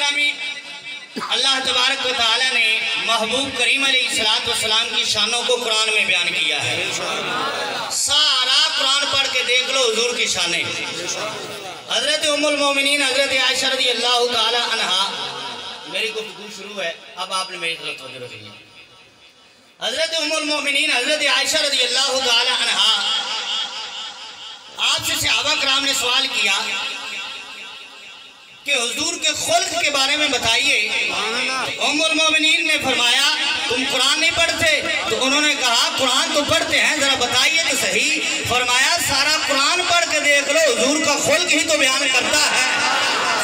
گرامی، اللہ تبارک و تعالی نے محبوب کریم علیہ السلام کی شانوں کو قرآن میں بیان کیا ہے۔ سارا قرآن پڑھ کے دیکھ لو حضور کی شانیں۔ حضرت ام المومنین حضرت عائشہ رضی اللہ تعالی عنہا، میری گفتگو شروع ہے، اب آپ نے میری طرف توجہ رکھنی ہے۔ حضرت ام المومنین حضرت عائشہ رضی اللہ تعالی عنہا، آپ سے صحابہ کرام نے سوال کیا کہ حضور کے خلق کے بارے میں بتائیے۔ ام المومنین نے فرمایا تم قرآن نہیں پڑھتے؟ تو انہوں نے کہا قرآن تو پڑھتے ہیں، ذرا بتائیے تو صحیح۔ فرمایا سارا قرآن پڑھ کے دیکھ لو، حضور کا خلق ہی تو بیان کرتا ہے،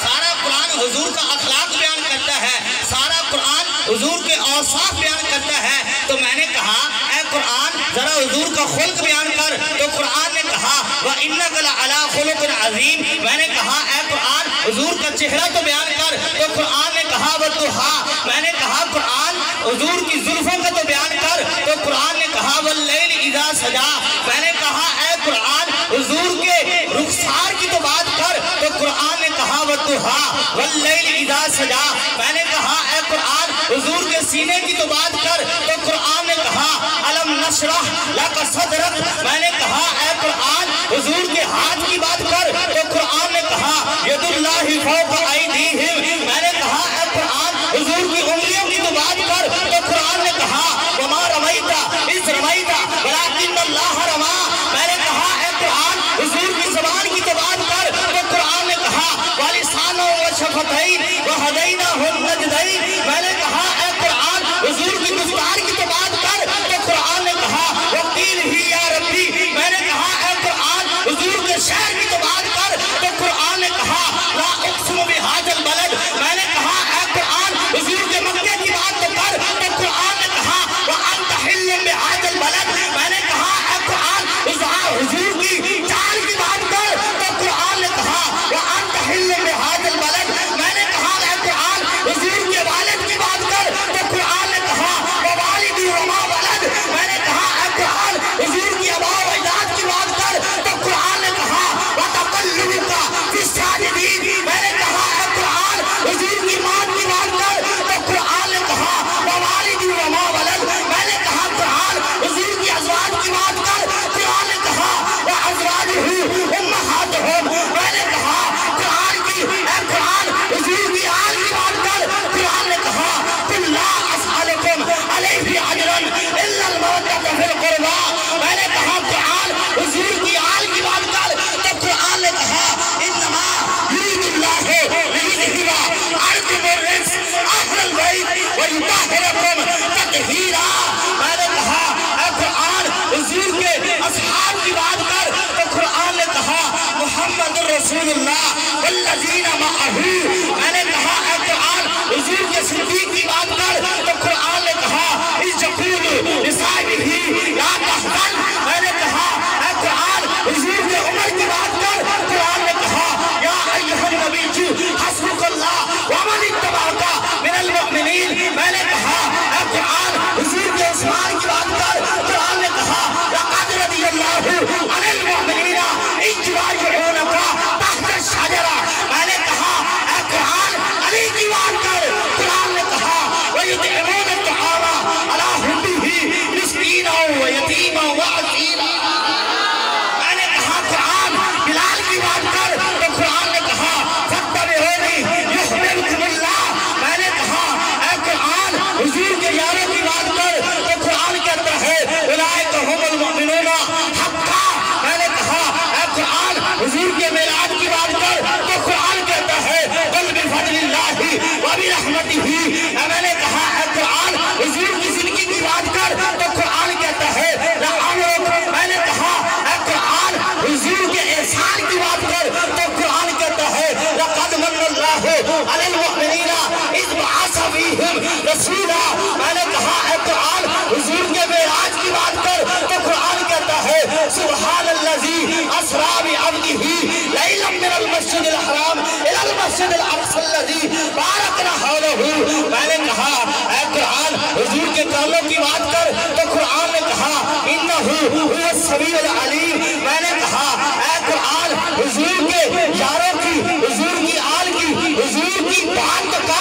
سارا قرآن حضور کا اخلاق بیان کرتا ہے، سارا قرآن حضور کے اوصاف بیان کرتا ہے۔ تو میں نے کہا اے قرآن ذرا حضور کا خلق بیان کر، تو قرآن نے کہا وَإِنَّكَ لَعَلَىٰ خُلُقٍ عَظِيمٍ۔ میں نے کہا اے قرآن حضور کا چہرہ تو بیان کر، تو قرآن نے کہا وَالضُّحَىٰ۔ میں نے کہا قرآن حضور کی زلفوں کا تو بیان کر، تو قرآن نے کہا وَاللَّيْلِ إِذَا سَجَىٰ۔ میں نے کہا اے قرآن حضور کے رخسار کی تو بات کر، تو قرآن نے کہا وَالضُّحَىٰ وَاللَّيْلِ إِذَا سَجَىٰ۔ میں نے کہا اے قرآن حضور کے سینے کی تو بات کر، تو قرآن نے کہا أَلَمْ نَشْرَحْ لَكَ صَدْرَكَ۔ میں نے کہا اے قرآن حضور کے ہاتھ کی بات کر، تو قرآن نے کہا یَدُ اللَّهِ فَوْقَ أَيْدِيهِمْ۔ میں نے کہا اے قرآن حضور کی انگلیوں کی تو بات کر، تو قرآن نے کہا وَمَا رَمَيْتَ إِذْ رَمَيْتَ وَلَكِنَّ اللَّهَ رَمَىٰ۔ میں نے کہا اے قرآن حضور کی زبان کی تو بات کر، تو قرآن نے کہا وَلِسَانًا وَشَفَتَيْنِ وَهَدَيْنَاهُ النَّجْدَيْنِ۔ میں نے کہا اے قرآن حضور کی گفتار کی تو بات کر، تو قرآن نے کہا وَقِيلِ هِي يَا رَبِّي۔ میں نے کہا اے قرآن حضور کے شہر کی تو بات کر، تو قرآن نے کہا لا اقسم بهذا البلد۔ میں نے کہا اے قرآن حضور کے مکے کی بات تو کر، تو قرآن نے کہا وَأَنْتَ حِلٌّ بِهَذَا البلد۔ میں نے کہا اے قرآن حضور کی چال کی بات کر، تو قرآن نے کہا وَأَنْتَ حِلٌّ بِهَذَا البلد۔ میں نے کہا اے قرآن حضور کے والد کی بات کر، تو قرآن نے کہا وَوَالِدٍ وَمَا وَلَدَ۔ میں نے کہا اے قرآن حضور کی آباء و اجداد کی بات کر، تو قرآن نے کہا وَتَقَلُّبُكَ فِي السَّاجِدِينَ۔ میں نے کہا اے قرآن حضور کی ماں کی بات کر، تو قرآن نے کہا وَوَالِدٍ وَمَا وَلَدَ۔ میں نے کہا قرآن حضور کی ازواج کی بات کر، قرآن نے کہا وَأَزْوَاجُهُ أُمَّهَاتُهُمْ۔ میں نے کہا قرآن کی اے قرآن حضور کی آل کی بات کر، قرآن نے کہا قُلْ لَا أَسْأَلُكُمْ عَلَيْهِ أَجْرًا إِلَّا الْمَوَدَّةَ فِي الْقُرْبَىٰ۔ میں نے کہا قرآن حضور کی آل کی بات کر، تو قرآن نے کہا إِنَّمَا يُرِيدُ اللَّهُ لِيُذْهِبَ عَنكُمُ الرِّجْسَ أَهْلَ الْبَيْتِ وَيُطَهِّرَكُمْ تَطْهِيرًا۔ میں نے کہا اے قرآن حضور کے اصحاب کی بات کر، تو قرآن نے کہا محمد رسول اللہ والذین معہ۔ میں نے کہا اے قرآن حضور کے صدیق کی بات کر، تو قرآن نے کہا اِذْ یَقُولُ لِصَاحِبِهِ لَا تَحْزَنْ۔ میں نے کہا اے قرآن حضور کے عمر کی بات کر، قرآن نے کہا یا ایھا النبی حسبک اللہ ومن اتبعک من المؤمنین۔ میں نے کہا اے قرآن حضور کے عثمان کی بات کر، قرآن نے کہا لقد رضی اللہ عن المؤمنین اذ یبایعونک تحت الشجرہ۔ میں نے کہا اے قرآن علی کی بات کر، قرآن نے کہا وَيُطْعِمُونَ الطَّعَامَ عَلَىٰ حُبِّهِ مِسْكِینًا وَیتیمًا وَاسِیرًا۔ میں نے کہا قرآن بلال کی بات کر، تو قرآن نے کہا فَاتَّبِعُونِی یُحْبِبْکُمُ اللہ۔ میں نے کہا اے قرآن حضور کے یاروں کی بات کر، تو قرآن کہتا ہے اولئک ھم المؤمنون حقا۔ میں نے کہا اے قرآن حضور کے معراج کی بات کر، تو قرآن کہتا ہے قل بفضل اللہ وبرحمتہ۔ میں نے کہا اے قرآن حضور کی زندگی کی بات کر، تو قرآن کہتا ہے لعمرک۔ میں نے کہا اے قرآن حضور کے احسان کی بات کر، تو قرآن کہتا ہے لقد من اللہ علی المؤمنین اذ بعث فیہم رسولا۔ میں نے کہا اے قرآن حضور کے معراج کی بات کر، تو قرآن کہتا ہے سبحان الذی اسریٰ بعبدہ لیلا من المسجد الحرام الی المسجد الاقصی الذی بارکنا حولہ۔ میں نے کہا اے قرآن حضور کے کاموں کی بات کر، تو قرآن نے کہا انہ هو السمیع العلیم۔ میں نے کہا اے قرآن حضور کے یاروں کی حضور کی آل کی حضور کی بات تو کر،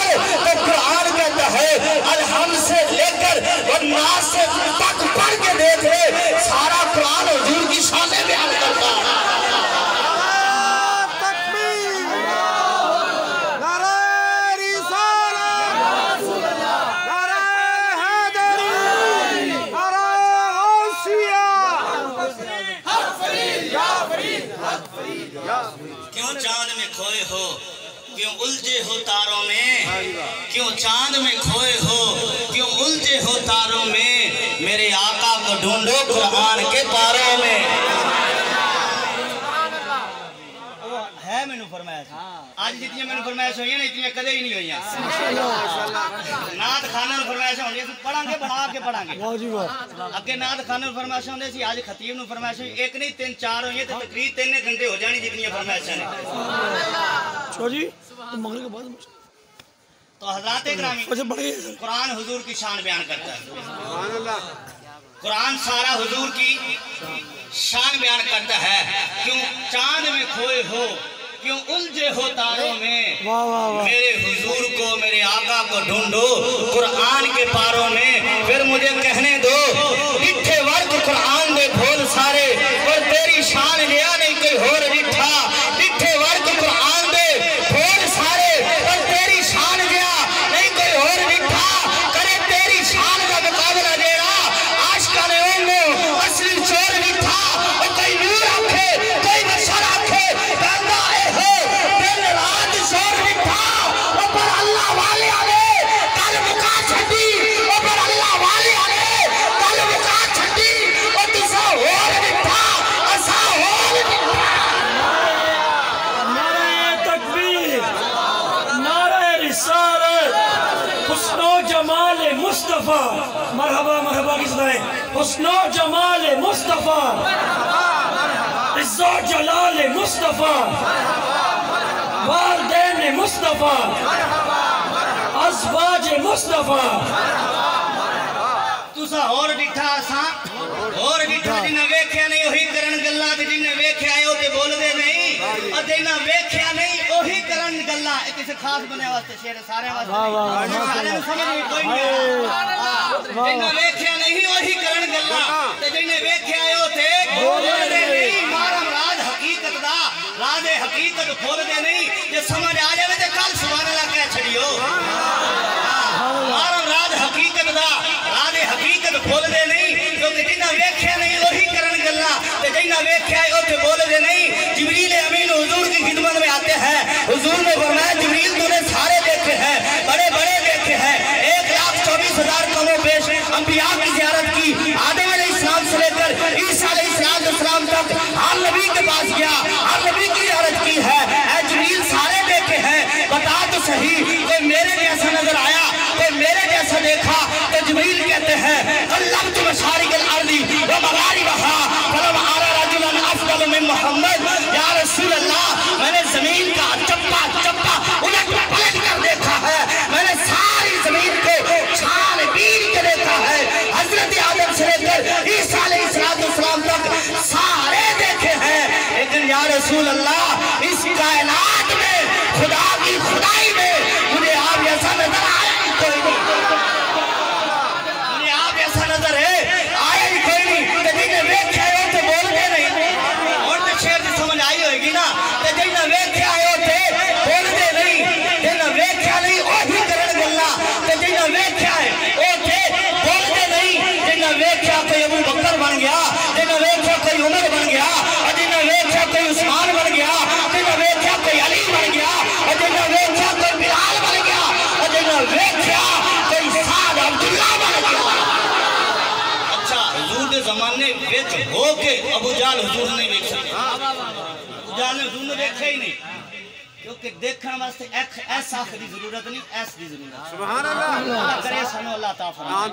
नमाज से तक पढ़ के देख ले, सारा कुरान हुजूर की शान बयान करता है। क्यों चांद में खोए हो, क्यों उलझे हो तारों में, क्यों चांद में खोए हो, क्यों उलझे हो तारों में, मेरे आका को ढूंढो कुरान के पारों में। है मैंने फरमाइश, आज जितनी मैंने फरमाइश हुई है ना इतनी कदे ही नहीं हुई है। नाथ खाना फरमाइश होनी पढ़ांगे बढ़ा के पढ़ांगे अगे नाथ खाना फरमाइश होंदे सी, आज खतीब नु फरमाइश हुई एक नहीं 3-4 हुई तो तकरीब 3 घंटे हो जानी जितनी फरमाइशां ने। जी मगरिब के बाद तो हज़रात इकरामी कुरान हुजूर की शान बयान करता है। कुरान सारा हुजूर की शान बयान करता है। क्यों चांद में खोए हो, क्यों उलझे हो तारों में, मेरे हुजूर को मेरे आका को ढूंढो कुरान के पारों में। फिर मुझे कहने दो डिठे वर्ग कुरान दे भोल सारे, और तेरी शान लिया नहीं कोई होर डिठा। डिठे वर्ग कुरान दे भोल सारे, और तेरी शान लिया नहीं कोई होर डिठा। करे तेरी शान का मुकाबला देना आशिका ने उन्नो असली चोर डिठा। और कोई नूर आखे कोई बशर आखे बंदा हो दिन रात शोर डिठा। ऊपर अल्लाह वाले आले कल मुका छड़ी, ऊपर अल्लाह वाले आले कल मुका छड़ी। और तुसा होर डिठा असा होर डिठा। नारे तकबीर, नारे रिसालत, हुस्नो जमाल मुस्तफा, मरहबा मरहबा की सदाएं। हुस्नो जमाल मुस्तफा, इज्जत जलाल मुस्तफा, वालदैन मुस्तफा, अज़वाज मुस्तफा। तुसा और डिठा असा और डिठा जिन्हें वेख्या नहीं वही करन गल्ला, ते जिन्हें वेख्या है ओते बोलदे नहीं, और जिन्हें वेख्या नहीं वही करन गल्ला। ये किसी खास बने वास्ते शेर सारे वास्ते सारे नु समझ में कोई नहीं। जिन्हें वेख्या नहीं वही करन गल्ला, ते जिन्हें वेख्या है ओते बोलदे नहीं। मारम राज हकीकत दा राजे हकीकत खोलदे नहीं। जे समझ आ जावे ते कल सुभान अल्लाह कह छड़ियो। मारम राज हकीकत दा राजे हकीकत खोलदे नहीं, क्योंकि जिन्हें वेख्या नहीं वही करन गल्ला, ते जिन्हें वेख्या है ओते बोलदे नहीं। जिब्रील अमीन हुजूर की खिदमत में आते हैं। हुजूर ने फरमाया जिब्रील तूने सारे देखे हैं, बड़े बड़े देखे हैं। 1,24,000 कमो पेश अंबिया की ज़ियारत की। आदम अलैहिस्सलाम से लेकर ईसा अलैहिस्सलाम तक हर नबी के पास गया, हर नबी की ज़ियारत की है। ऐ जिब्रील सारे देखे हैं, बता तो सही कोई मेरे जैसा नजर आया, कोई मेरे जैसा देखा? तो जिब्रील कहते हैं अल्लाह तुम शारिकल अर्दी व मगारिबहा फलम आरा रजुलन अफदल मिन मुहम्मद। या रसूल अल्लाह मैंने जमीन का चप्पा चप्पा उलट पलट कर देखा है, मैंने सारी जमीन को छान बीन के देखा है। हजरत आदम से लेकर ईसा अलैहिस्सलाम तक सारे देखे हैं। लेकिन या रसूल अल्लाह इस कायनात में खुदा की खुदाई में मुझे आप जैसा नजर आया ही कोई नहीं। मुझे आप जैसा नजर है आया ही कोई नहीं। तो जिन्हें वेख्या है तो बोलते नहीं। और तो शेर की समझ आई होगी ना। तो जिन्हें वेख्या है बोलते नहीं, जिन्हें वेख्या नहीं वही करन गल्ला। तो जिन्हें वेख्या है बोलते नहीं। जिन्हें वेख्या कोई अबू बकर बन गया, जिन्हें वेख्या कोई उमर बन गया, और जिन्हें वेख्या कोई उस्मान बन गया, जिन्हें वेख्या कोई अली बन गया, और जिन्हें वेख्या कोई बिलाल बन गया, और जिन्हें वेख्या कोई साद अब्दुल्ला बन गया। अच्छा हुजूर के जमाने विच हो के अबू जाल हुजूर नहीं वेख सकते। अबू जाल ने हुजूर ने देखा ही नहीं, क्योंकि देखने वास्ते ऐसा आँख की जरूरत नहीं, ऐस की जरूरत। सुभान अल्लाह करे सनो अल्लाह ता फरमाए।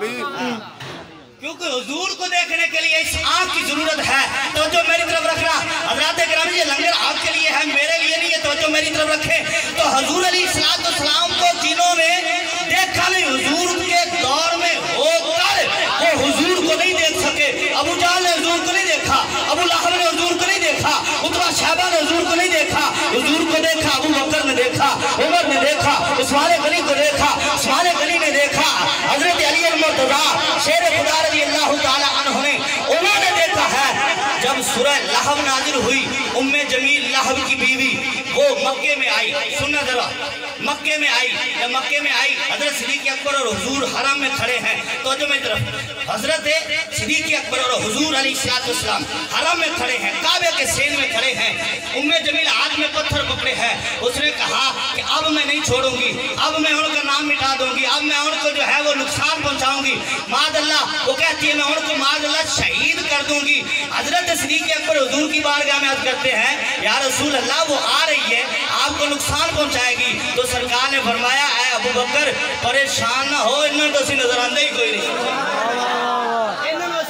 क्योंकि हुजूर को देखने के लिए इस आँख की जरूरत है। तो जो मेरी तरफ रखना हज़रात इकराम, ये लंगर आपके लिए है, मेरे लिए नहीं है। तो जो मेरी तरफ रखे तो हुजूर अलैहिस्सलाम को जिन्होंने देखा नहीं, हुजूर के दौर में होकर वो हुजूर को नहीं देख सके। अबू जाल ने हुजूर को नहीं देखा, अबू लहब ने हुजूर को नहीं देखा, उतबा शैबा ने हुजूर को नहीं देखा। हुजूर को देखा अबू बकर ने देखा, उमर ने देखा, उस्मान गनी को देखा, उस्मान गनी ने देखा, हजरत अली मुर्तजा शेर खुदा मक्के में आई, सुनना जरा, मक्के में आई, जब मक्के में आई हजरत सिद्दीक़ अकबर और हुजूर हरम में खड़े हैं। तो जो मेरी तरफ हजरत सिद्दीक़ अकबर और हुजूर अलैहिस्सलाम हरम में खड़े हैं, काबे के सेन में खड़े हैं। उम्मे जमील हाथ में पत्थर पकड़े हैं। उसने कहा कि अब मैं नहीं छोड़ूंगी, अब मैं उनका नाम मिटा दूंगी, अब मैं उनको जो है वो नुकसान पहुंचाऊंगी। मादअल्लाह, वो कहती है मैं उनको मादअल्लाह शहीद कर दूंगी। हजरत सिद्दीक़ अकबर हुजूर की बारगाह में अर्ज करते हैं या रसूल अल्लाह वो आ रही है, आपको नुकसान पहुंचाएगी। तो सरकार ने फरमाया ऐ अबू बकर परेशान ना हो, इन्होंने तो नजर आंदे ही कोई नहीं,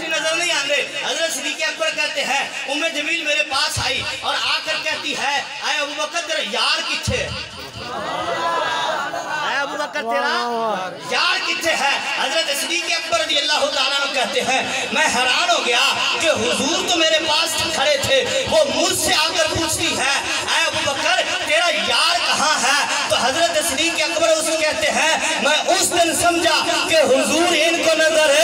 नजर नहीं आते। हजरत सिद्दीक़ अकबर कहते हैं उम्मे जमील मेरे पास आई और आकर कहती है ऐ अबू बकर तेरा यार किथे है, ऐ अबू बकर तेरा यार किथे है। हजरत सिद्दीक़ अकबर रज़ी अल्लाह तआला अन्हु कहते हैं मैं हैरान हो गया कि हुजूर तो मेरे पास खड़े थे, वो मुझसे आकर पूछती है ऐ अबू बकर तेरा यार कहाँ है। तो हजरत सिद्दीक़ अकबर उसको कहते हैं मैं उस दिन समझा कि हुजूर इनको नजर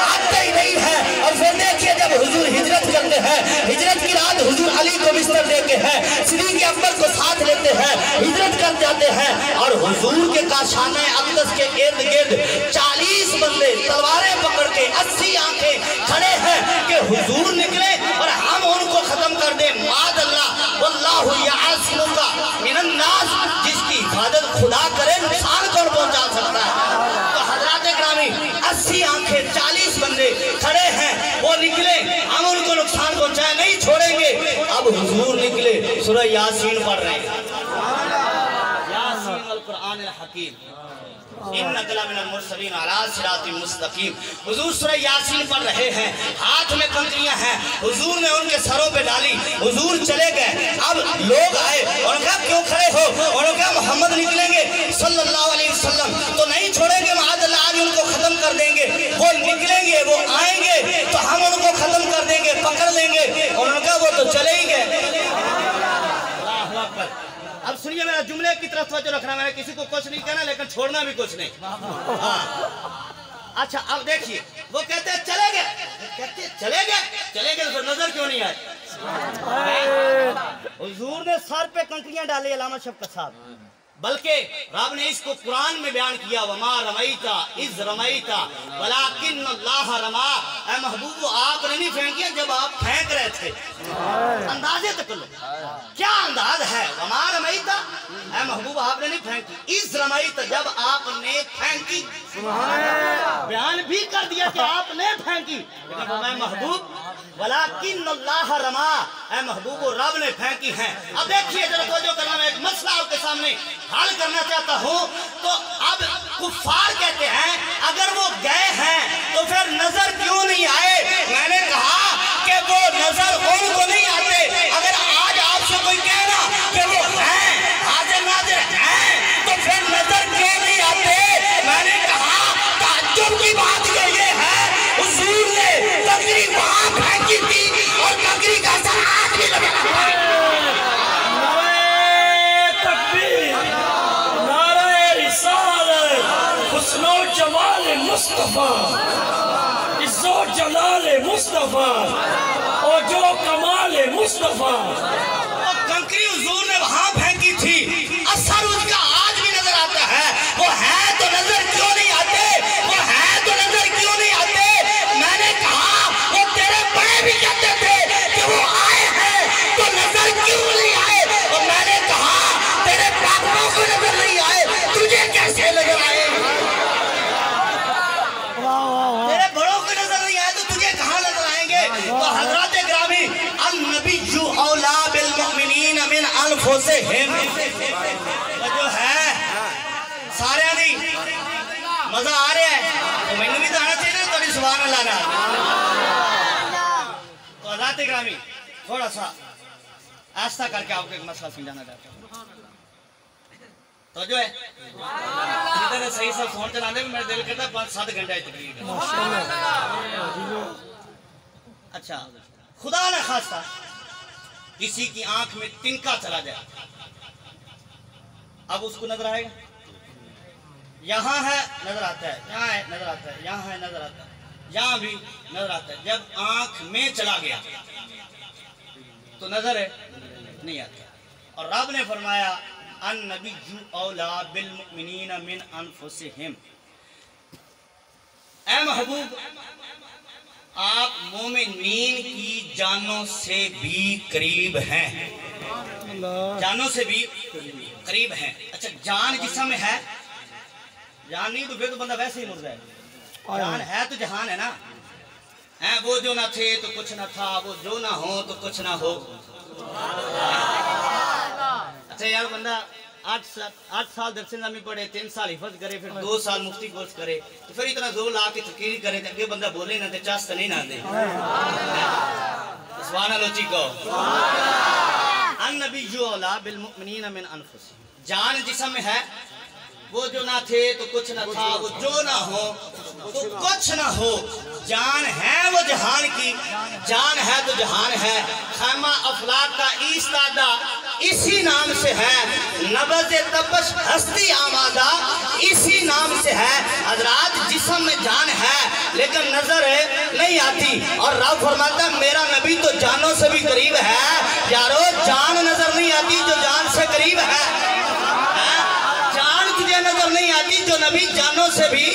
आते ही नहीं है। और फिर देखिए जब हुजूर हिजरत करते हैं, हिजरत की रात हुजूर अली को बिस्तर देते हैं, सिद्दीक़ अकबर को साथ लेते हैं, हिजरत कर जाते हैं। और हुजूर के काशाना अक़दस के इर्द गिर्द 40 बंदे तलवारें पकड़ के 80 आंखें खड़े हैं कि हुजूर निकले और हम उनको खत्म कर दे। मादअल्लाह वल्लाहु यअस्मुका मिनन नास, जिसकी हिफाजत खुदा करे नुकसान कौन पहुंचा सकता है। तो हजरात ग्रामी 80 आंखें 40 बंदे खड़े हैं, वो निकले, हम उनको नुकसान पहुंचाए नहीं छोड़ेंगे। अब हुजूर निकले, सूरह यासीन पढ़ रहे हैं, यासीन वल कुरआनिल हकीम इन्नका लमिनल मुरसलीन अला सिरातिम मुस्तकीम। हुजूर सूरह यासीन पढ़ रहे हैं, हाथ में कंकरियां हैं, हुजूर ने उनके सरों पे डाली, हुजूर चले गए। अब लोग आए और कहा क्यों खड़े हो, और कहा मोहम्मद निकलेंगे सल्लल्लाहु अलैहि वसल्लम तो नहीं छोड़ेंगे, मादअल्लाह आज उनको खत्म कर देंगे। वो निकलेंगे, वो आएंगे तो हम उनको खत्म कर देंगे, पकड़ लेंगे। उन्होंने कहा वो तो चले ही गए। अब सुनिए मेरा जुमले की तरफ तवज्जो रखना, मैंने किसी को कुछ नहीं कहना लेकिन छोड़ना भी कुछ नहीं। हाँ। अच्छा अब देखिए वो कहते हैं चले गए, कहते हैं चले गए तो नजर क्यों नहीं आए। हुजूर ने सर पे कंकरियां डाली अल्लामा शफकत साहब, बल्कि रब ने इसको कुरान में बयान किया वमा रमैता इज़ रमैता वलाकिन अल्लाह रमा। ऐ महबूब आपने नहीं फेंकिया जब आप फेंक रहे थे। अंदाजे तक लो क्या अंदाज है, वमा रमैता ऐ महबूब आपने नहीं फेंकी, इज़ रमैता जब आपने फेंकी। बयान भी कर दिया कि आपने फेंकी, लेकिन मैं महबूब वलाकिन अल्लाह रमा, ऐ महबूब रब ने फेंकी है। अब देखिए जरा तवज्जो करना, मैं एक मसला आपके सामने हल करना चाहता हूं। तो अब कुफ्फार कहते हैं अगर वो गए हैं तो फिर नजर क्यों नहीं आए। मैंने कहा कि वो नजर उनको नहीं आते। अगर आज आपसे कोई कहना कि वो हैं हाजिर नाजिर हैं तो फिर नजर क्यों नहीं आते। मैंने कहा ताज्जुब की बात ये है हुजूर ने कंकरी वहां फेंकी थी और कंकरी का असर आज भी लगा है। हुस्नो जमाल मुस्तफा इज्जो जलाल मुस्तफा और जो कमाल मुस्तफा। कंकरी हुजूर ने वहां फेंकी थी, असर उसका आज भी नजर आता है। वो है तो नजर क्यों नहीं आते, वो है तो नजर क्यों नहीं आते। मैंने कहा वो तेरे बड़े भी कहते थे कि वो आए हैं तो नजर क्यों नहीं आए। और मैंने कहा तेरे पापों को नजर नहीं आए, तुझे कैसे नजर आए। तेरे बड़ों को नजर नहीं आए तो तुझे कहां नजर आएंगे। तो हजरत ग्रामी अन्नबिय्यु औला बिल मुमिनीन मिन अनफुसिहिम, जो है सारे नहीं मजा आ रहा है तो मैंने भी तो आना चाहिए ना, थोड़ी सुभान अल्लाह ना। तो हजरत ग्रामी थोड़ा सा आस्था करके आपको एक मसला समझाना चाहता हूँ। तो जो है इधर सही से फोन चलाने में मेरा दिल करता है 5-7 घंटे तकरीर। अच्छा खुदा न खास्ता किसी की आंख में तिनका चला जाए, अब उसको नजर आएगा। यहाँ है नजर आता है, यहाँ है नजर आता है, यहाँ है नजर आता है, यहाँ भी नजर आता है। जब आंख में चला गया तो नजर है नहीं आता। और रब ने फरमाया अन नबिय्यु औला बिल मुमिनीना मिन अनफुसिहिम, ऐ महबूब आप मोमिनीन की जानों से भी करीब हैं, जानों से भी करीब हैं। अच्छा जान जिस्म में है, जान नहीं तो फिर तो बंदा वैसे ही मुर्दा है। जान है तो जहान है ना, है वो जो ना थे तो कुछ ना था, वो जो ना हो तो कुछ ना हो। अच्छा यार बंदा 8 साल दरस निज़ामी पढ़े, 3 साल हिफज करे, फिर 2 साल मुफ्ती कोर्स करे, तो फिर इतना जोर ला के तकरीर करे तो अगे बंदा बोले ना तो चास तो नहीं ना दे। सुभान अल्लाह जी को अन नबिय्यु औला बिल मुमिनीना मिन अनफुसिहिम, जान जिस्म में है, वो जो ना थे तो कुछ ना था, वो जो ना हो तो कुछ ना हो। जान है वो जहान की, जान है तो जहान है। खैमा अफलाक का इस्तादा इसी नाम से है, नबज़ तपश हस्ती आमादा इसी नाम से है। हजरात जिस्म में जान है लेकिन नजर नहीं आती, और रब फरमाता मेरा नबी तो जानों से भी करीब है। यारो जान नजर नहीं आती जो जान से करीब है, नजर नहीं आती जो नबी जानों से भी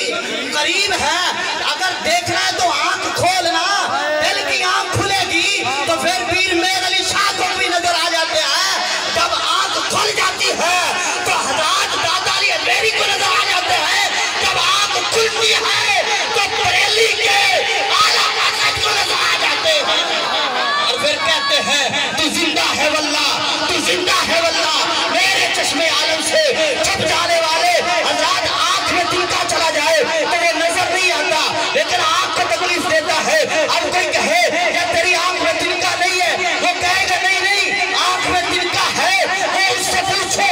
करीब है। अगर देखना है तो आंख खोलना, दिल की आंख खुलेगी तो फिर पीर मेर अली शाह को भी नजर आ जाते हैं। जब आंख खुल जाती है तो हजरत दादा अली मेरी को नजर आ जाते हैं। जब आंख खुलती है तो बरेली के आला हजरत को नजर आ जाते हैं, और फिर कहते हैं तू जिंदा है वल्लाह, तू जिंदा है वल्लाह। मेरे चश्मे आलम से छुप जाने वाले हजरात आंख में तिनका चला जाए तो वो नजर नहीं आता, लेकिन आंख को तकलीफ देता है। अब कोई कहे या तेरी आंख में तिनका नहीं है, वो कहेगा नहीं नहीं आंख में तिनका है। वो उससे पूछो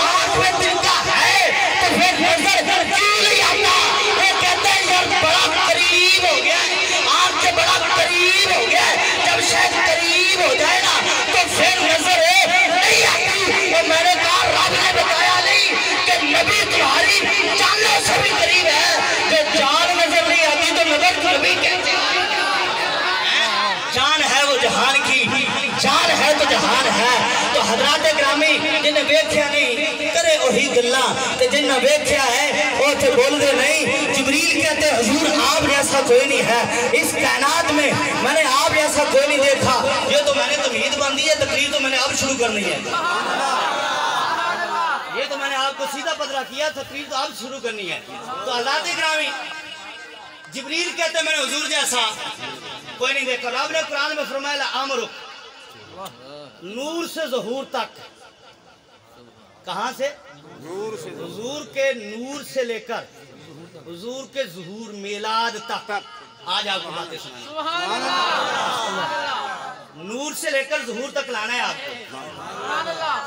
आंख में तिनका है तो फिर नजर क्यों नहीं आता? वो कहते हैं यार बड़ा करीब हो गया, आंख के बड़ा करीब हो गया। जब शायद करीब हो जाए ना तो फिर नजर नहीं आती। तो मैंने कहा रब ने बताया नहीं कि नबी तुम्हारी जानों से भी करीब है। जो जान नजर नहीं आती तो नजर नबी कहते हैं। जान है वो जहान की, जान है तो जहान है। तो हजरात ग्रामी जिन्हें वेख्या नहीं करे वही गल्ला, ते जिन्हें वेख्या है वो थे बोलते नहीं। जिब्रील कहते हुजूर आप जैसा कोई नहीं है इस कायनात में, मैंने आप जैसा कोई नहीं देखा। ये तो मैंने तमहीद बांधी है, तकरीर तो मैंने अब शुरू करनी है। ये तो मैंने आपको सीधा पदरा किया, तकरीर तो अब शुरू करनी है। तो हज़रात ग्रामी जिब्रील कहते मैंने हुजूर जैसा कोई नहीं देखा। रब ने कुरान में फरमाया अमरुक, नूर से ज़हूर तक। कहां से? नूर से। हुजूर के नूर से लेकर हुजूर के ज़हूर मिलाद तक आज आपको बातें सुनाएंगे। नूर से लेकर ज़हूर तक लाना है आपको।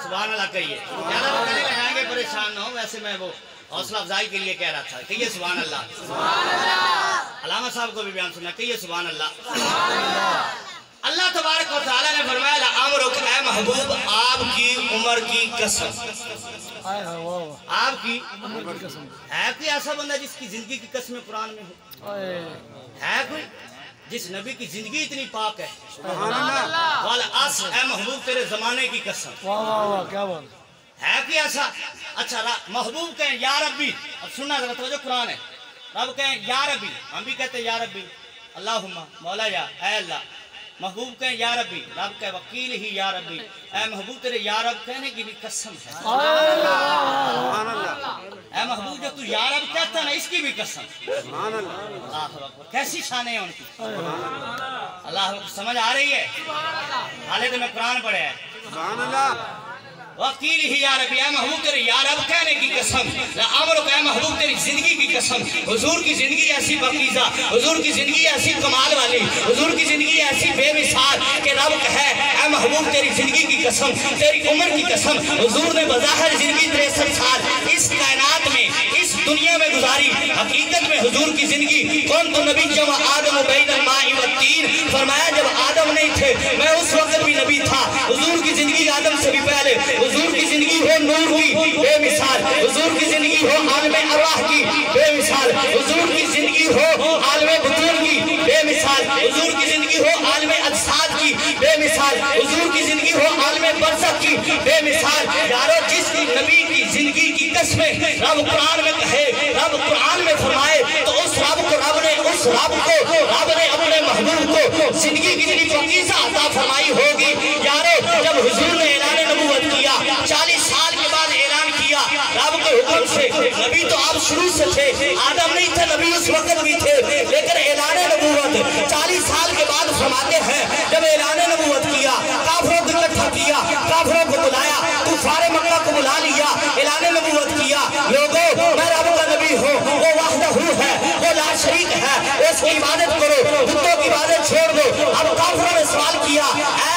सुभान अल्लाह कहिए, ज्यादा वो कहने लगाएंगे परेशान ना हो। वैसे मैं वो हौसला अफजाई के लिए कह रहा था। कहिए सुभान अल्लाह। अलामा साहब को भी बयान सुना, कहिए सुभान अल्लाह। अल्लाह तबारक व तआला ने फरमाया अमरुक, ऐ महबूब आपकी उम्र की कसम, आपकी है कोई ऐसा बंदा जिसकी जिंदगी की कसम कुरान में हो? है कोई जिस नबी की जिंदगी इतनी पाक है? वाला आस ऐ महबूब तेरे जमाने की कसम। क्या बात है कि ऐसा? अच्छा महबूब कहें या रब्बी, अब सुनना जरा तवज्जो, कुरान है। रब कहें या रब्बी, हम भी कहते हैं या रब्बी, अल्लाहुम्मा मौला या ऐ अल्लाह। महबूब कहें या रब्बी, रब कहे वकील ही या रब्बी। ऐ महबूब तेरे या रब कहने की भी कसम है। ऐ महबूब जो तू या रब कहता ना इसकी भी कसम। कैसी शान है उनकी, अल्लाह समझ आ रही है? हाले तो मैं कुरान पढ़े है। वकील ही या रब, ऐ महबूब तेरे या रब कहने की कसम। अमरुक, ऐ महबूब तेरी जिंदगी की कसम। हुजूर की जिंदगी ऐसी बकीज़ा, हुजूर की जिंदगी ऐसी कमाल वाली, हुजूर की जिंदगी ऐसी बेमिसाल कि रब कहे ऐ महबूब तेरी जिंदगी की कसम, तेरी उम्र की कसम। हुजूर ने बज़ाहिर जिंदगी 63 साल इस कायनात में इस दुनिया में गुजारी, हकीकत में हुजूर की जिंदगी कौन तो नबी जब आदम बैनल माई व तीन, फरमाया जब आदम नहीं थे मैं उस वक्त भी नबी था। हुजूर की जिंदगी आदम से भी पहले, हुजूर की जिंदगी हो नूर की बेमिसाल, हुजूर की जिंदगी हो आलमे अरवाह की बेमिसाल, हुजूर की जिंदगी हो आलमे बुतून की बेमिसाल, हुजूर की जिंदगी हो आलमे अजसाद की बेमिसाल, हुजूर की जिंदगी हो आलमे बरज़ख की بے مثال یارو جس کی نبی کی زندگی کی قسمیں رب قرآن میں کہے، رب قرآن میں فرمائے، تو اس رب کو رب نے اپنے محبوب کو زندگی کتنی پاکیزہ عطا فرمائی ہوگی۔ یارو جب حضور نے اعلان نبوت کیا، 40 سال کے بعد اعلان کیا رب کے حکم سے، نبی تو آپ شروع سے تھے، آدم نہیں تھے، نبی اس وقت بھی تھے، لیکن اعلان نبوت 40 سال کے بعد فرماتے ہیں جب اعلان نبوت کیا، کافروں کو اکٹھا کیا، کافروں کو بلایا، کفار مکہ کو بلا لیا، اعلان نبوت کیا، لوگوں میں رب کا نبی ہوں، وہ وحدہ ہے، وہ لا شریک ہے، اس کی عبادت کرو، بتوں کی عبادت چھوڑ دو۔ اب کافروں نے سوال کیا، اے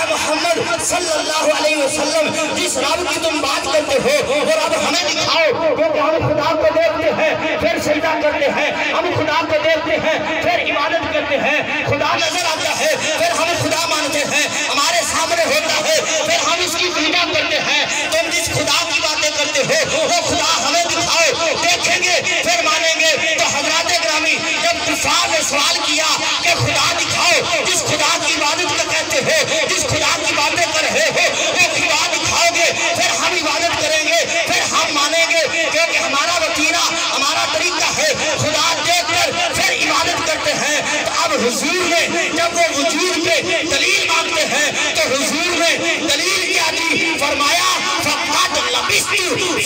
محمد صلی اللہ علیہ وسلم، جس رب کی تم بات کرتے ہو وہ رب ہمیں دکھاؤ، کیونکہ ہم خدا کو دیکھتے ہیں پھر سجدہ کرتے ہیں، ہم خدا کو دیکھتے ہیں پھر عبادت کرتے ہیں، خدا نظر آتا ہے پھر ہم خدا مانتے ہیں، ہمارے سامنے ہوتا ہے پھر ہم اس کی پوجا کرتے ہیں، تم جس خدا کی باتیں کرتے ہو وہ خدا ہمیں دکھاؤ، دیکھیں گے پھر مانیں گے۔ تو حضرات گرامی جب کفار نے سوال کیا کہ خدا دکھاؤ، جس خدا کی عبادت کا کہتے ہو، جس خدا کی باتیں کر رہے ہو وہ خدا دکھاؤ گے پھر ہم عبادت کریں گے، پھر ہم مانیں گے، کیونکہ ہمارا وطیرہ ہمارا طریقہ ہے خدا دیکھ کر پھر عبادت کرتے ہیں۔ تو اب حضور نے جب وہ وجود پہ دلیل مانگتے ہیں تو حضور نے دلیل کیا دی، فرمایا فقط لبثت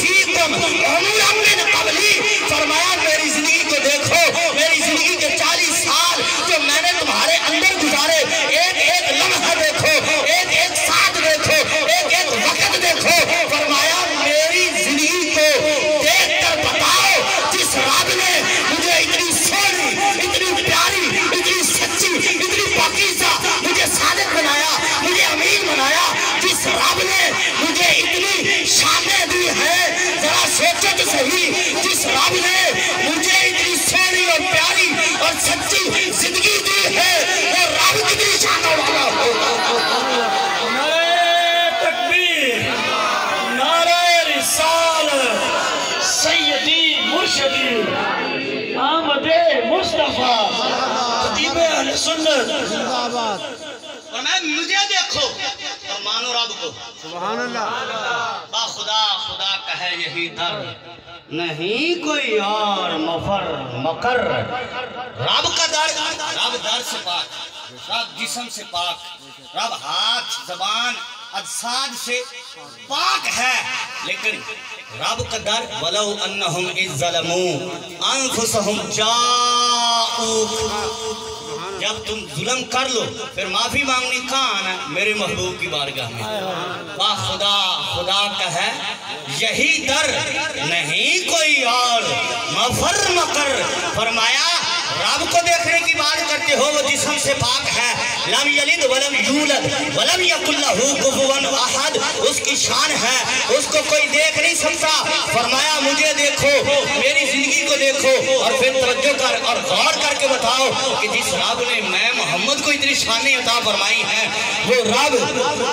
فیکم عمرا من قبلی، فرمایا میری زندگی کو دیکھو، میری زندگی کے 40 سال جو میں نے تمہارے اندر گزارے، ایک ایک لمحہ دیکھو، ایک ایک ساتھ دیکھو، ایک ایک وقت دیکھو، فرمایا میری زندگی کو دیکھ کر بتاؤ جس رب نے مجھے اتنی سونی، اتنی پیاری، اتنی سچی، اتنی پاکیزہ مجھے صادق بنایا، مجھے امین بنایا، جس رب نے مجھے اتنی شانیں دی ہیں، ذرا سوچو تو صحیح، جس رب نے مجھے اتنی سونی اور پیاری اور سچی زندگی دی ہے وہ رب کتنی شانوں والا ہوگا۔ نعرہ تکبیر، نعرہ رسالت، سیدی مرشدی آمد مصطفیٰ، خطیب اہل سنت، اور میں مجھے دیکھو اور مانو رب کو، سبحان اللہ، با خدا خدا کا ہے یہی در، نہیں کوئی اور مفر مقر، رب کا در، رب در سے پاک، رب جسم سے پاک، رب ہاتھ زبان اجساد سے پاک ہے، لیکن رب کا در وَلَوْ أَنَّهُمْ إِذْ ظَلَمُوا أَنفُسَهُمْ جَاءُوكَ، جب تم ظلم کر لو پھر معافی مانگنی کہاں آنا میرے محبوب کی بارگاہ میں، با خدا خدا کا ہے یہی در، نہیں کوئی اور مفر مقر، فرمایا رب کو دیکھنے کی بات کرتے ہو وہ جسم سے پاک ہے، لم یلد ولم یولد ولم یکن لہ کفوا احد، اس کی شان ہے، اس کو کوئی دیکھ نہیں سکتا، فرمایا مجھے دیکھو، میری زندگی کو دیکھو، اور پھر توجہ کر اور غور کر کے بتاؤ کہ جس رب نے میں محمد کو اتنی شانیں عطا فرمائی ہیں وہ رب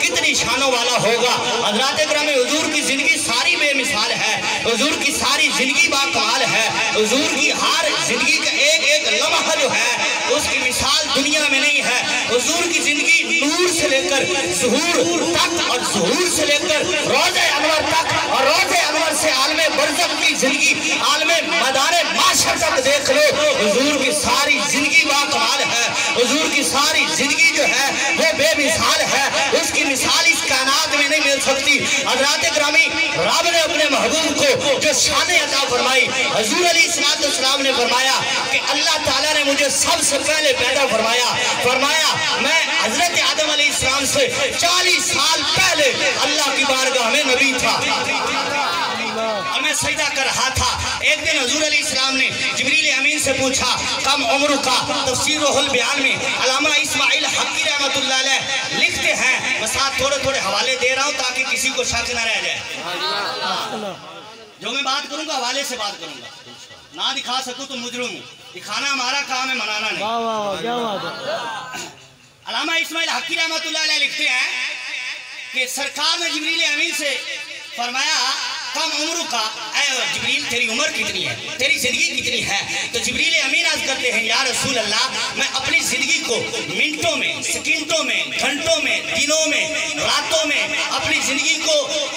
کتنی شانوں والا ہوگا۔ حضرات اکرام حضور کی زندگی ساری بے مثال ہے، حضور کی ساری زندگی با کمال ہے، حضور کی ہر زندگی کا ایک ایک لمحہ جو ہے اس کی مثال دنیا میں نہیں ہے، حضور کی زندگی نور سے لے کر ظہور تک اور ظہور سے لے کر روضہ انور تک اور روضہ انور سے عالم برزخ کی زندگی عالم مدار معاشر تک دیکھ لو، حضور کی ساری زندگی با کمال ہے، حضور کی ساری زندگی جو ہے وہ بے مثال ہے، اس کی مثال اس کائنات میں نہیں مل سکتی۔ حضرات گرامی رب نے اپنے محبوب کو جو شانیں عطا فرمائی، حضور علیہ السلام نے فرمایا کہ اللہ تعالیٰ نے مجھے سب سے پہلے پیدا فرمایا میں حضرت آدم علیہ السلام سے 40 سال پہلے اللہ کی بارگاہ میں نبی تھا اور میں سجدہ کر رہا تھا۔ ایک دن حضور علیہ السلام نے جبریل امین سے پوچھا کم عمر کا، تفسیر روح البیان میں علامہ اسماعیل حقی رحمت اللہ علیہ لکھتے ہیں، میں ساتھ تھوڑے تھوڑے حوالے دے رہا ہوں تاکہ کسی کو شک نہ رہ جائے، جو میں بات کروں گا حوالے سے بات کروں گا، نہ دکھا سکوں تو مجرم ہوں، دکھانا ہمارا کام ہے، منانا نہیں۔ علامہ اسماعیل حقی رحمت اللہ علیہ لکھتے ہیں کہ سرکار نے جبریل امین سے فرمایا کم عمر کا، اے جبریل तेरी उम्र कितनी है, तेरी जिंदगी कितनी है? तो जिब्रील अमीन अर्ज करते हैं या रसूल अल्लाह, मैं अपनी जिंदगी को मिनटों में, सेकंडों में, घंटों में, दिनों में, रातों में, अपनी जिंदगी को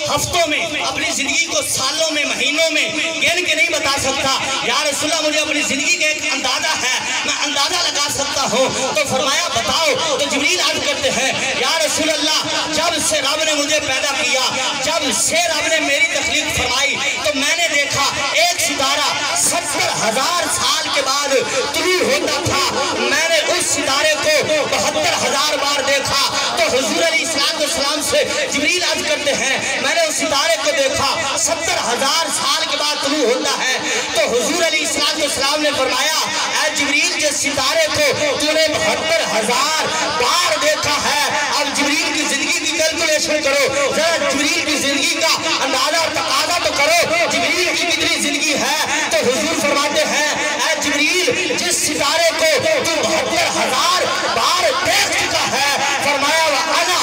हफ्तों में, अपनी जिंदगी को सालों में, महीनों में गिन के नहीं बता सकता। या रसूल अल्लाह, मुझे अपनी जिंदगी का एक अंदाजा है, मैं अंदाजा लगा सकता हूँ। तो फरमाया बताओ। तो जिब्रील अर्ज करते हैं या रसूल अल्लाह, जब से रब ने मुझे पैदा किया, जब से रब ने मेरी तख्लीक फरमाई, तो मैंने देखा एक सितारा 70,000 साल के बाद तुलू होता था। मैंने उस सितारे को 72,000 बार देखा। तो हुजूर अलैहिस्सलाम से जिब्रील अर्ज करते हैं, मैंने उस सितारे को देखा 70,000 साल के बाद तुलू होता है। तो हुजूर अलैहिस्सलाम ने फरमाया, ऐ जिब्रील, जिस सितारे को तूने 72,000 बार देखा है, अब जिब्रील की जिंदगी की कैलकुलेशन करो, जरा जिब्रील की जिंदगी का अंदाजा और तकाजा तो करो, जिब्रील की कितनी जिंदगी है। तो हुजूर फरमाते हैं, ऐ जिब्रील, जिस सितारे को तू 72,000 बार देख चुका है, फरमाया वह अना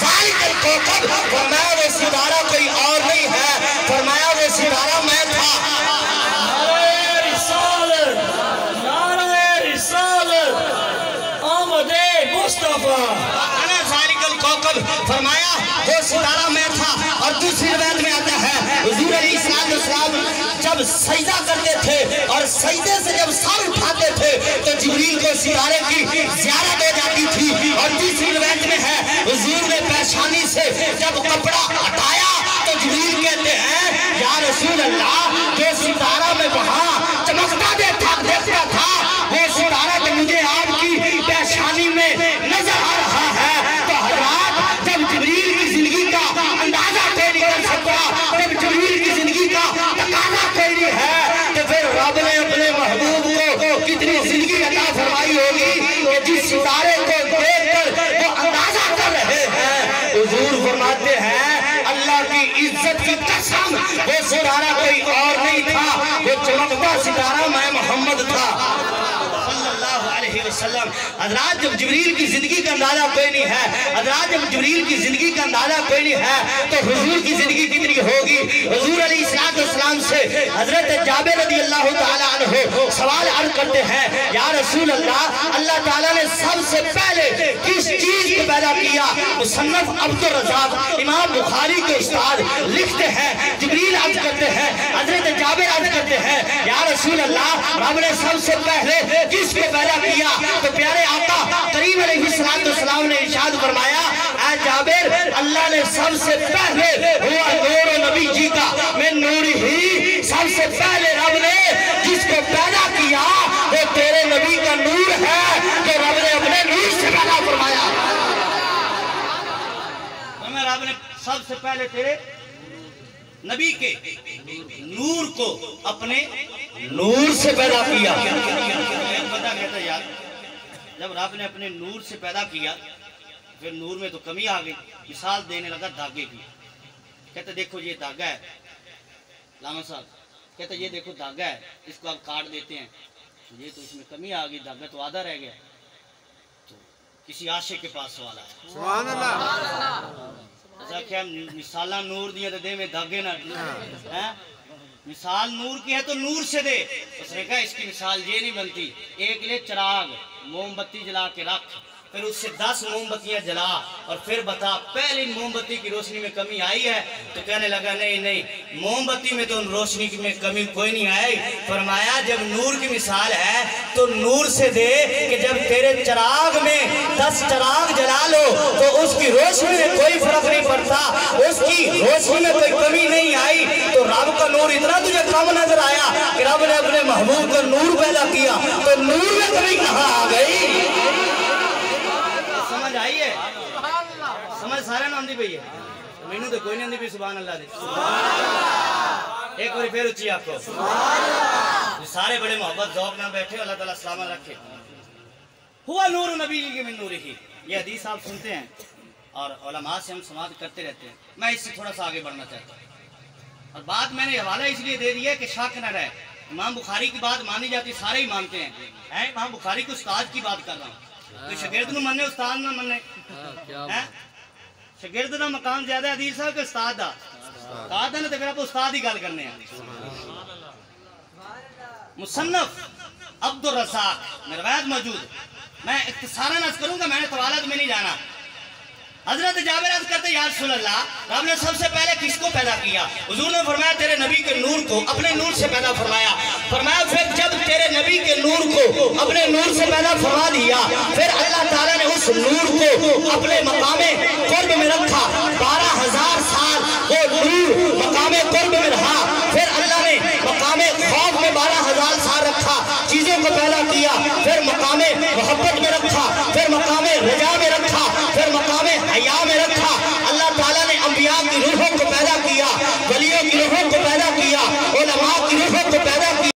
ज़ालिकल कौकब, फरमाया वो सितारा कोई और नहीं है, फरमाया वो सितारा मैं था। फरमाया वो सितारा मैं था। और दूसरी रिवायत में आता है हुजूर अलैहिस्सलाम जब सजदा करते थे और सजदे से जब सर उठाते थे तो जिब्रील को सितारे की ज़ियारत हो जाती थी। और तीसरी रिवायत में है हुजूर ने पेशानी से जब कपड़ा हटाया तो जिब्रील कहते हैं, या रसूल अल्लाह, जो सितारा मैं वहाँ चमकता देखता था, वो सितारा तो मुझे आपकी पेशानी में नजर आ रहा है। तो हज़रात, जब जिब्रील की जिंदगी का अंदाजा कोई नहीं कर सकता, जब जिब्रील की जिंदगी का तकाजा कोई नहीं है, तो फिर रब ने अपने महबूब को कितनी जिंदगी अता फरमाई होगी कि जिस सितारे को देखकर वो अंदाजा कर रहे हैं। हुजूर फरमाते हैं, अल्लाह की इज्जत की कसम, वो सितारा कोई और नहीं था, वो चमकता सितारा मैं मोहम्मद था सल्लल्लाहु अलैहि वसल्लम। हज़रात, जब जिब्रील की जिंदगी का अंदाजा कोई नहीं है, हज़रात, जब जिब्रील की जिंदगी का अंदाजा कोई नहीं है, तो हुजूर की जिंदगी कितनी होगी। हुजूर अलैहिस्सलाम से हजरत जाबिर रज़ियल्लाहु ताला अन्हु सवाल अर्ज करते हैं, या रसूल अल्लाह, अल्लाह ताला ने सबसे पहले किस चीज को पैदा किया? मुसन्नफ अब्दुर रज़्ज़ाक़ इमाम बुखारी के उस्ताद लिखते हैं, जिब्रील अर्ज करते हैं, हजरत जाबिर अर्ज करते हैं, या रसूल अल्लाह, रब ने सबसे पहले किसको पैदा किया? तो प्यारे आका करीम अलैहिस्सलाम ने इरशाद फरमाया, ऐ जाबिर, अल्लाह ने सबसे पहले हुआ नूर नबी जी का, मैं नूर ही सबसे पहले रब ने जिसको पैदा किया वो तेरे नबी का नूर है, तो रब ने अपने नूर से पैदा फरमाया। रब ने सबसे पहले तेरे नबी के नूर को अपने नूर से पैदा किया। बंदा कहता यार, जब रब ने अपने नूर से पैदा किया, फिर नूर में तो कमी आ गई। मिसाल देने लगा धागे की, कहते देखो ये धागा है, लामा साहब कहते ये देखो धागा है, इसको आप काट देते हैं, ये तो इसमें कमी आ गई, धागा तो आधा रह गया। तो किसी आशिक के पास सवाल आया, सुभान अल्लाह, क्या मिसाला नूर दिया तो दे में धागे ना हैं? मिसाल नूर की है तो नूर से दे। उसने कहा इसकी मिसाल ये नहीं बनती, एक ले चिराग, मोमबत्ती जला के रख, फिर उससे 10 मोमबत्तियां जला और फिर बता पहली मोमबत्ती की रोशनी में कमी आई है? तो कहने लगा नहीं नहीं, मोमबत्ती में तो रोशनी में कमी कोई नहीं आई। फरमाया जब नूर की मिसाल है तो नूर से दे कि जब तेरे चिराग में 10 चिराग जला लो तो उसकी रोशनी में कोई फर्क नहीं पड़ता, उसकी रोशनी में कोई कमी नहीं आई। तो रब का नूर इतना तुझे कम नजर आया कि रब ने अपने महबूब का नूर पैदा किया, तो नूर में कमी कहाँ आ गई? समझ आई है? समझ सारे ना आंदी पई है, मैनू तो कोई नहीं आंदी पई। सुभान अल्लाह दी, एक बार फिर उच्ची आपको सारे बड़े मोहब्बत ज़ौक़ ना बैठे, अल्लाह ताला सलामत रखे। हुआ नूर नबी जी के मिन नूरिही, ये हदीस आप सुनते हैं और उलमा से हम समाअत करते रहते हैं। मैं इससे थोड़ा सा आगे बढ़ना चाहता हूँ और बात मैंने हवाला इसलिए दे दिया कि शक न रहे। इमाम बुखारी की बात मानी जाती, सारे ही मानते हैं। इमाम बुखारी के उस्ताद की बात कर रहा हूँ, तो शगिर्द नूं मन्ने उस्ताद ना मन्ने हैं? शगिर्द दा मकाम ज्यादा अदील साहब के उस्ताद दा, उस्ताद ने तो फिर आप उस्ताद ही गल करने हैं। मुसन्नफ अब्दुल रज़ाक में रवायत मौजूद। मैं इख्तिसारन अर्ज करूंगा, मैंने तवालत में नहीं जाना। हजरत जाबिर अर्ज करते या रसूल अल्लाह, रब ने सबसे पहले किसको पैदा किया? हुजूर ने फरमाया तेरे नबी के नूर को, अपने नूर से पैदा फरमाया। फरमाया फिर जब तेरे नबी के नूर को अपने नूर से पैदा फरमा दिया, फिर अल्लाह ताला ने उस नूर को अपने मकामे कुर्ब में रखा। 12,000 साल वो नूर मकामे कुर्ब में रहा। फिर अल्लाह ने मकामे खौफ में 12,000 साल रखा, चीजों को पैदा किया। फिर मकामे